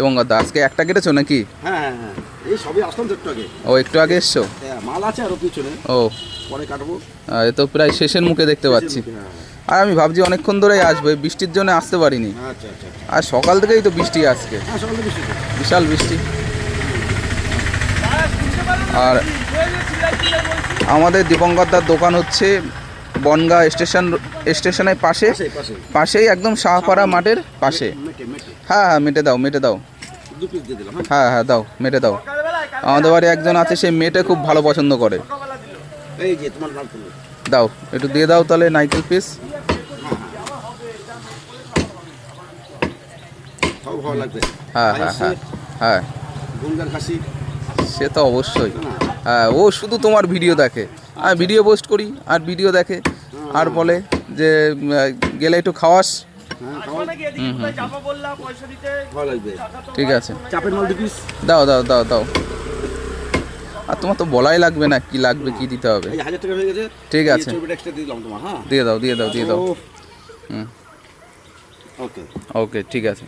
দিবঙ্গত দা আজকে একটা কেটেছো নাকি? হ্যাঁ, এই সবই আসলাম তো একটু আগে। ও একটু আগে এসছো? মাল আছে আরো পিছনে, ও পরে কাটবো। এ তো প্রায় শেষের মুখে দেখতে পাচ্ছি। আর আমি ভাবছি অনেকক্ষণ ধরেই আসবো, এই বৃষ্টির জন্য আসতে পারিনি। আচ্ছা। আর সকাল থেকেই তো বৃষ্টি আজকে, হ্যাঁ, সকালে বৃষ্টি তো। বিশাল বৃষ্টি। আর আমাদের দিবঙ্গত দার দোকান হচ্ছে বনগাঁ স্টেশনের পাশেই একদম শাহপাড়া মাঠের পাশে। হ্যাঁ, মেটে দাও। 2 পিস দিয়ে দিলাম। হ্যাঁ দাও, মেটে দাও। আমাদের বাড়ি একজন আছে, সেই মেটে খুব ভালো পছন্দ করে। এই যে তোমার নাম তুলো। দাও, একটু দিয়ে দাও তাহলে নাইকেল পিস। সব ভালো লাগবে। হ্যাঁ গুনগার খাসি। সে তো অবশ্যই। হ্যাঁ, ও শুধু তোমার ভিডিও দেখে। আমি ভিডিও পোস্ট করি আর ভিডিও দেখে, আর বলে যে গেলে একটু খাওয়াস। ভালো লাগবে। ঠিক আছে, চাপের মাল 2 পিস দাও। আর তোমার তো বলাই লাগবে না কি লাগবে, কি দিতে হবে। এই 1000 টাকা হয়ে গেছে। ঠিক আছে, ছবিটা এক্সট্রা দিয়ে দিলাম তোমার। হ্যাঁ, দিয়ে দাও। ওকে ওকে, ঠিক আছে।